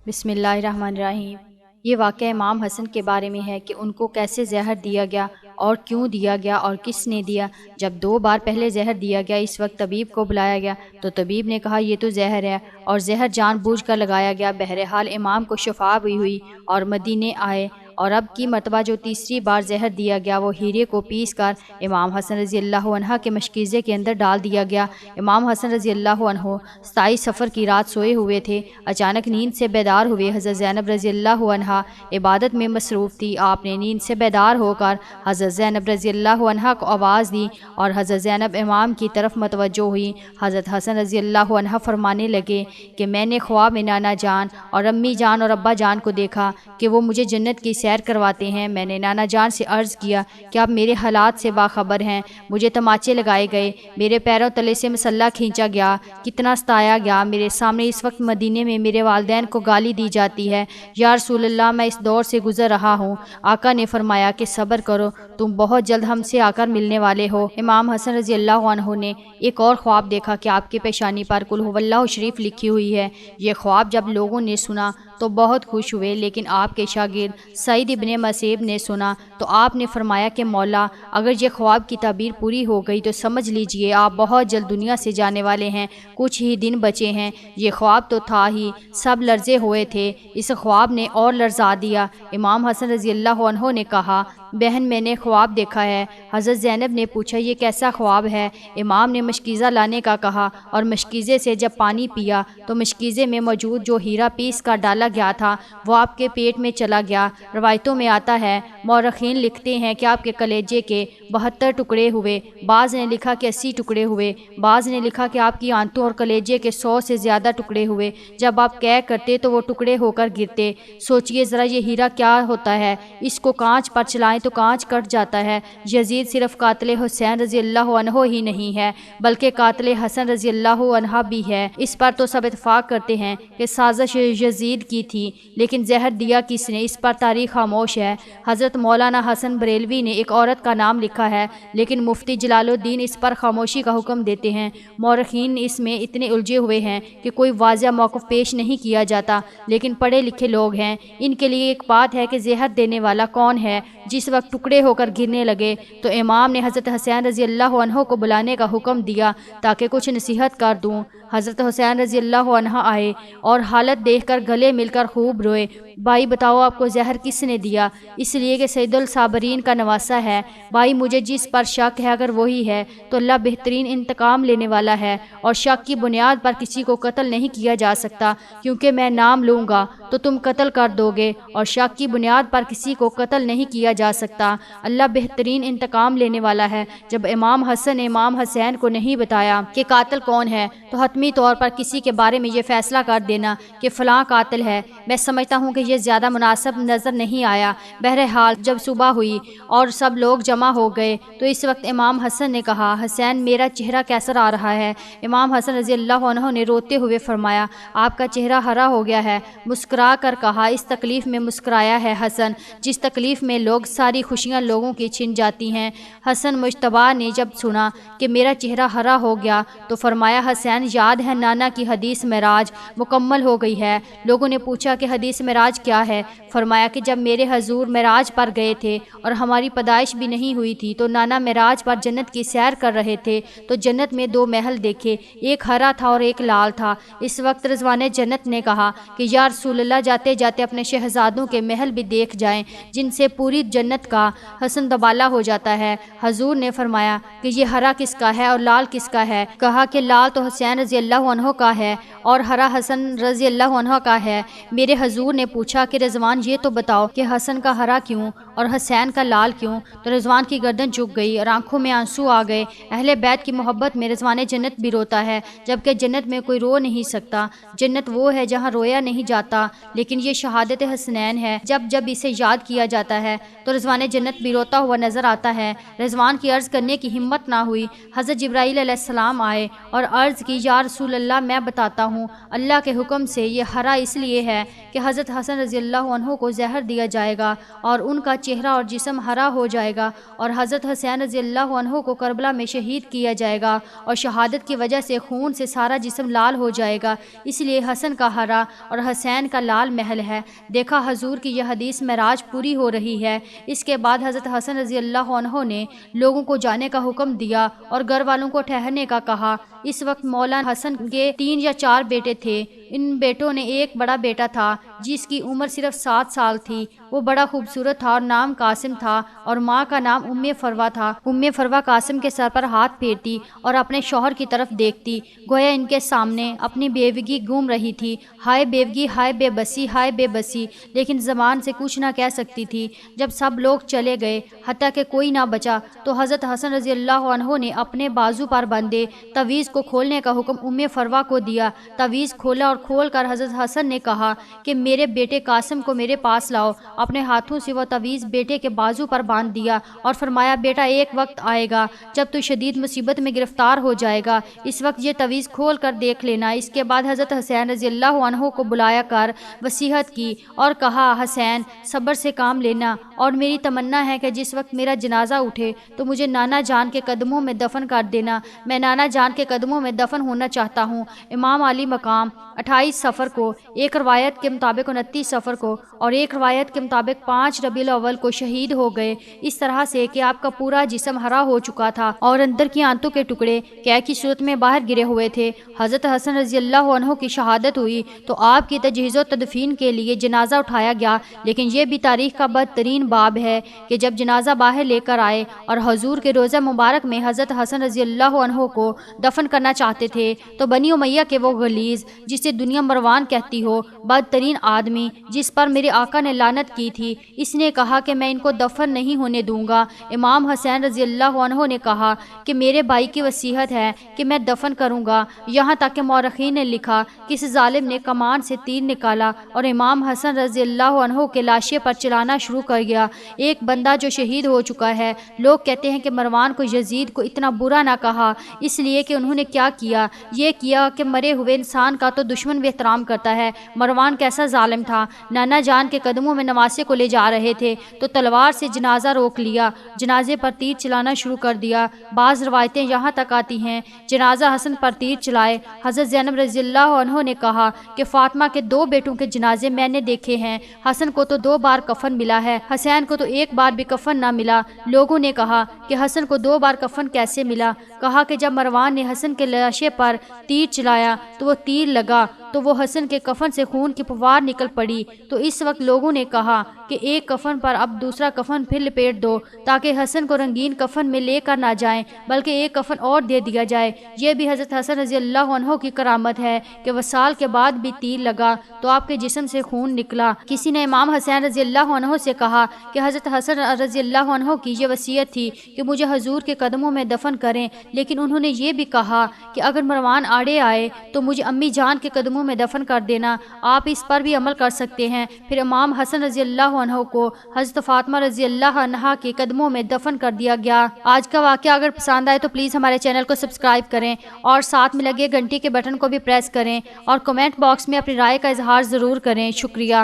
بسم اللہ الرحمن الرحیم۔ یہ واقعہ امام حسن کے بارے میں ہے کہ ان کو کیسے زہر دیا گیا اور کیوں دیا گیا اور کس نے دیا۔ جب 2 بار پہلے زہر دیا گیا، اس وقت طبیب کو بلایا گیا تو طبیب نے کہا یہ تو زہر ہے، اور زہر جان بوجھ کر لگایا گیا۔ بہرحال امام کو شفا بھی ہوئی اور مدینے آئے، اور اب کی مرتبہ جو تیسری بار زہر دیا گیا وہ ہیرے کو پیس کر امام حسن رضی اللہ عنہ کے مشکیزے کے اندر ڈال دیا گیا۔ امام حسن رضی اللہ عنہ 27 صفر کی رات سوئے ہوئے تھے، اچانک نیند سے بیدار ہوئے۔ حضرت زینب رضی اللہ عنہا عبادت میں مصروف تھی۔ آپ نے نیند سے بیدار ہو کر حضرت زینب رضی اللہ عنہا کو آواز دی اور حضرت زینب امام کی طرف متوجہ ہوئی۔ حضرت حسن رضی اللہ عنہ فرمانے لگے کہ میں نے خواب میں نانا جان اور امی جان اور ابا جان کو دیکھا کہ وہ مجھے جنت کی سیر کرواتے ہیں۔ میں نے نانا جان سے عرض کیا کہ آپ میرے حالات سے باخبر ہیں۔ مجھے تماچے لگائے گئے، میرے پیروں تلے سے مسلح کھینچا گیا، کتنا ستایا گیا۔ میرے سامنے اس وقت مدینے میں میرے والدین کو گالی دی جاتی ہے۔ یا رسول اللہ، میں اس دور سے گزر رہا ہوں۔ آقا نے فرمایا کہ صبر کرو، تم بہت جلد ہم سے آ کر ملنے والے ہو۔ امام حسن رضی اللہ عنہ نے ایک اور خواب دیکھا کہ آپ کے پیشانی پر قل ھو اللہ شریف لکھی ہوئی ہے۔ یہ خواب جب لوگوں نے سنا تو بہت خوش ہوئے، لیکن آپ کے شاگرد سعید ابن مسیب نے سنا تو آپ نے فرمایا کہ مولا، اگر یہ خواب کی تعبیر پوری ہو گئی تو سمجھ لیجئے آپ بہت جلد دنیا سے جانے والے ہیں، کچھ ہی دن بچے ہیں۔ یہ خواب تو تھا ہی، سب لرزے ہوئے تھے، اس خواب نے اور لرزا دیا۔ امام حسن رضی اللہ عنہ نے کہا بہن میں نے خواب دیکھا ہے۔ حضرت زینب نے پوچھا یہ کیسا خواب ہے؟ امام نے مشکیزہ لانے کا کہا اور مشکیزے سے جب پانی پیا تو مشکیزے میں موجود جو ہیرا پیس کا ڈالا گیا تھا وہ آپ کے پیٹ میں چلا گیا۔ روایتوں میں آتا ہے، مورخین لکھتے ہیں کہ آپ کے کلیجے کے 72 ٹکڑے ہوئے، بعض نے لکھا کہ 80 ٹکڑے ہوئے، بعض نے لکھا کہ آپ کی آنتوں اور کلیجے کے 100 سے زیادہ ٹکڑے ہوئے۔ جب آپ قے کرتے تو وہ ٹکڑے ہو کر گرتے۔ سوچئے ذرا یہ ہیرا کیا ہوتا ہے، اس کو کانچ پر چلائیں تو کانچ کٹ جاتا ہے۔ یزید صرف قاتل حسین رضی اللہ عنہ ہی نہیں ہے بلکہ قاتل حسن رضی اللہ عنہ بھی ہے۔ اس پر تو سب اتفاق کرتے ہیں کہ سازش یزید کی تھی، لیکن زہر دیا کس نے، اس پر تاریخ خاموش ہے۔ حضرت مولانا حسن بریلوی نے ایک عورت کا نام لکھا ہے، لیکن مفتی جلال الدین اس پر خاموشی کا حکم دیتے ہیں۔ مورخین اس میں اتنے الجھے ہوئے ہیں کہ کوئی واضح موقف پیش نہیں کیا جاتا، لیکن پڑھے لکھے لوگ ہیں، ان کے لیے ایک بات ہے کہ زہر دینے والا کون ہے۔ جس وقت ٹکڑے ہو کر گرنے لگے تو امام نے حضرت حسین رضی اللہ عنہ کو بلانے کا حکم دیا تاکہ کچھ نصیحت کر دوں۔ حضرت حسین رضی اللہ عنہ آئے اور حالت دیکھ کر گلے مل کر خوب روئے۔ بھائی بتاؤ آپ کو زہر کس نے دیا؟ اس لیے کہ سید الصابرین کا نواسہ ہے۔ بھائی مجھے جس پر شک ہے اگر وہی ہے تو اللہ بہترین انتقام لینے والا ہے، اور شک کی بنیاد پر کسی کو قتل نہیں کیا جا سکتا، کیونکہ میں نام لوں گا تو تم قتل کر دو گے، اور شک کی بنیاد پر کسی کو قتل نہیں کیا جا سکتا۔ اللہ بہترین انتقام لینے والا ہے۔ جب امام حسن نے امام حسین کو نہیں بتایا کہ قاتل کون ہے تو حتمی طور پر کسی کے بارے میں یہ فیصلہ کر دینا کہ فلاں قاتل ہے، میں سمجھتا ہوں کہ یہ زیادہ مناسب نظر نہیں آیا۔ بہرحال جب صبح ہوئی اور سب لوگ جمع ہو گئے تو اس وقت امام حسن نے کہا حسین میرا چہرہ کیسا آ رہا ہے؟ امام حسن رضی اللہ عنہ نے روتے ہوئے فرمایا آپ کا چہرہ ہرا ہو گیا ہے۔ مسکرا کر کہا اس تکلیف میں مسکرایا ہے حسن جس تکلیف میں لوگ ساری خوشیاں لوگوں کی چھن جاتی ہیں۔ حسن مجتبیٰ نے جب سنا کہ میرا چہرہ ہرا ہو گیا تو فرمایا حسین یاد ہے نانا کی حدیث معراج مکمل ہو گئی ہے؟ لوگوں نے پوچھا کہ حدیث معراج کیا ہے؟ فرمایا کہ جب میرے حضور معراج پر گئے تھے اور ہماری پیدائش بھی نہیں ہوئی تھی تو نانا معراج پر جنت کی سیر کر رہے تھے تو جنت میں 2 محل دیکھے، ایک ہرا تھا اور ایک لال تھا۔ اس وقت رضوان جنت نے کہا کہ یا رسول اللہ جاتے جاتے اپنے شہزادوں کے محل بھی دیکھ جائیں جن سے پوری جنت کا حسن دبالا ہو جاتا ہے۔ حضور نے فرمایا کہ یہ ہرا کس کا ہے اور لال کس کا ہے؟ کہا کہ لال تو حسین رضی اللہ عنہ کا ہے اور ہرا حسن رضی اللہ عنہ کا ہے۔ میرے حضور نے پوچھا کہ رضوان یہ تو بتاؤ کہ حسن کا ہرا کیوں اور حسین کا لال کیوں؟ تو رضوان کی گردن جھک گئی اور آنکھوں میں آنسو آ گئے۔ اہل بیت کی محبت میں رضوان جنت بھی روتا ہے، جبکہ جنت میں کوئی رو نہیں سکتا۔ جنت وہ ہے جہاں رویا نہیں جاتا، لیکن یہ شہادت حسنین ہے، جب جب اسے یاد کیا جاتا ہے تو رضوان جنت بھی روتا ہوا نظر آتا ہے۔ رضوان کی عرض کرنے کی ہمت نہ ہوئی۔ حضرت جبرائیل علیہ السلام آئے اور عرض کی یا رسول اللہ میں بتاتا ہوں، اللہ کے حکم سے یہ ہرا اس لیے ہے کہ حضرت حسن رضی اللہ عنہ کو زہر دیا جائے گا اور ان کا چہرہ اور جسم ہرا ہو جائے گا، اور حضرت حسین رضی اللہ عنہ کو کربلا میں شہید کیا جائے گا اور شہادت کی وجہ سے خون سے سارا جسم لال ہو جائے گا، اس لیے حسن کا ہرا اور حسین کا لال محل ہے۔ دیکھا حضور کی یہ حدیث معراج پوری ہو رہی ہے۔ اس کے بعد حضرت حسن رضی اللہ عنہ نے لوگوں کو جانے کا حکم دیا اور گھر والوں کو ٹھہرنے کا کہا۔ اس وقت مولانا حسن کے 3 یا 4 بیٹے تھے۔ ان بیٹوں نے ایک بڑا بیٹا تھا جس کی عمر صرف 7 سال تھی، وہ بڑا خوبصورت تھا اور نام قاسم تھا، اور ماں کا نام ام فروا تھا۔ ام فروا قاسم کے سر پر ہاتھ پھیرتی اور اپنے شوہر کی طرف دیکھتی، گویا ان کے سامنے اپنی بیوگی گھوم رہی تھی۔ ہائے بیوگی، ہائے بے بسی، ہائے بے بسی، لیکن زبان سے کچھ نہ کہہ سکتی تھی۔ جب سب لوگ چلے گئے حتیٰ کہ کوئی نہ بچا تو حضرت حسن رضی اللہ عنہ نے اپنے بازو پر بندھے تعویذ کو کھولنے کا حکم ام فروا کو دیا۔ تعویذ کھولا اور کھول کر حضرت حسن نے کہا کہ میرے بیٹے قاسم کو میرے پاس لاؤ۔ اپنے ہاتھوں سے وہ تعویذ بیٹے کے بازو پر باندھ دیا اور فرمایا، بیٹا ایک وقت آئے گا جب تو شدید مصیبت میں گرفتار ہو جائے گا، اس وقت یہ تعویذ کھول کر دیکھ لینا۔ اس کے بعد حضرت حسین رضی اللہ عنہ کو بلایا کر وصیت کی اور کہا، حسین صبر سے کام لینا، اور میری تمنا ہے کہ جس وقت میرا جنازہ اٹھے تو مجھے نانا جان کے قدموں میں دفن کر دینا، میں نانا جان کے قدموں میں دفن ہونا چاہتا ہوں۔ امام علی مقام 28 صفر کو، ایک روایت کے مطابق 29 صفر کو اور ایک روایت کے مطابق 5 ربیع الاول کو شہید ہو گئے، اس طرح سے کہ آپ کا پورا جسم ہرا ہو چکا تھا اور اندر کی آنتوں کے ٹکڑے قے کی صورت میں باہر گرے ہوئے تھے۔ حضرت حسن رضی اللہ عنہ کی شہادت ہوئی تو آپ کی تجہیز و تدفین کے لیے جنازہ اٹھایا گیا، لیکن یہ بھی تاریخ کا بدترین باب ہے کہ جب جنازہ باہر لے کر آئے اور حضور کے روضہ مبارک میں حضرت حسن رضی اللہ عنہ کو دفن کرنا چاہتے تھے تو بنی امیہ کے وہ غلیظ، جسے دنیا مروان کہتی ہو، بدترین آدمی جس پر میرے آقا نے لعنت کی تھی، اس نے کہا کہ میں ان کو دفن نہیں ہونے دوں گا۔ امام حسین رضی اللہ عنہ نے کہا کہ میرے بھائی کی وصیت ہے کہ میں دفن کروں گا، یہاں تک کہ مورخین نے لکھا کہ اس ظالم نے کمان سے تیر نکالا اور امام حسن رضی اللہ عنہ کے لاشے پر چلانا شروع کر گیا۔ ایک بندہ جو شہید ہو چکا ہے، لوگ کہتے ہیں کہ مروان کو یزید کو اتنا برا نہ کہا، اس لیے کہ انہوں نے کیا کیا، یہ کیا کہ مرے ہوئے انسان کا تو دشمن بھی احترام کرتا ہے۔ مروان کیسا ظالم تھا، نانا جان کے قدموں میں نواسے کو لے جا رہے تھے تو تلوار سے جنازہ روک لیا، جنازے پر تیر چلانا شروع کر دیا۔ بعض روایتیں یہاں تک آتی ہیں جنازہ حسن پر تیر چلائے۔ حضرت زینب رضی اللہ عنہ نے کہا کہ فاطمہ کے 2 بیٹوں کے جنازے میں نے دیکھے ہیں، حسن کو تو 2 بار کفن ملا ہے، حسین کو تو 1 بار بھی کفن نہ ملا۔ لوگوں نے کہا کہ حسن کو 2 بار کفن کیسے ملا؟ کہا کہ جب مروان نے حسن کے لاشے پر تیر چلایا تو وہ تیر لگا تو وہ حسن کے کفن سے خون کی فوار نکل پڑی، تو اس وقت لوگوں نے کہا کہ ایک کفن پر اب دوسرا کفن پھر لپیٹ دو تاکہ حسن کو رنگین کفن میں لے کر نہ جائیں بلکہ ایک کفن اور دے دیا جائے۔ یہ بھی حضرت حسن رضی اللہ عنہ کی کرامت ہے کہ وصال کے بعد بھی تیر لگا تو آپ کے جسم سے خون نکلا۔ کسی نے امام حسین رضی اللہ عنہ سے کہا کہ حضرت حسن رضی اللہ عنہ کی یہ وصیت تھی کہ مجھے حضور کے قدموں میں دفن کریں، لیکن انہوں نے یہ بھی کہا کہ اگر مروان آڑے آئے تو مجھے امی جان کے قدموں میں دفن کر دینا، آپ اس پر بھی عمل کر سکتے ہیں۔ پھر امام حسن رضی اللہ عنہ کو حضرت فاطمہ رضی اللہ عنہا کے قدموں میں دفن کر دیا گیا۔ آج کا واقعہ اگر پسند آئے تو پلیز ہمارے چینل کو سبسکرائب کریں اور ساتھ میں لگے گھنٹی کے بٹن کو بھی پریس کریں اور کمنٹ باکس میں اپنی رائے کا اظہار ضرور کریں۔ شکریہ۔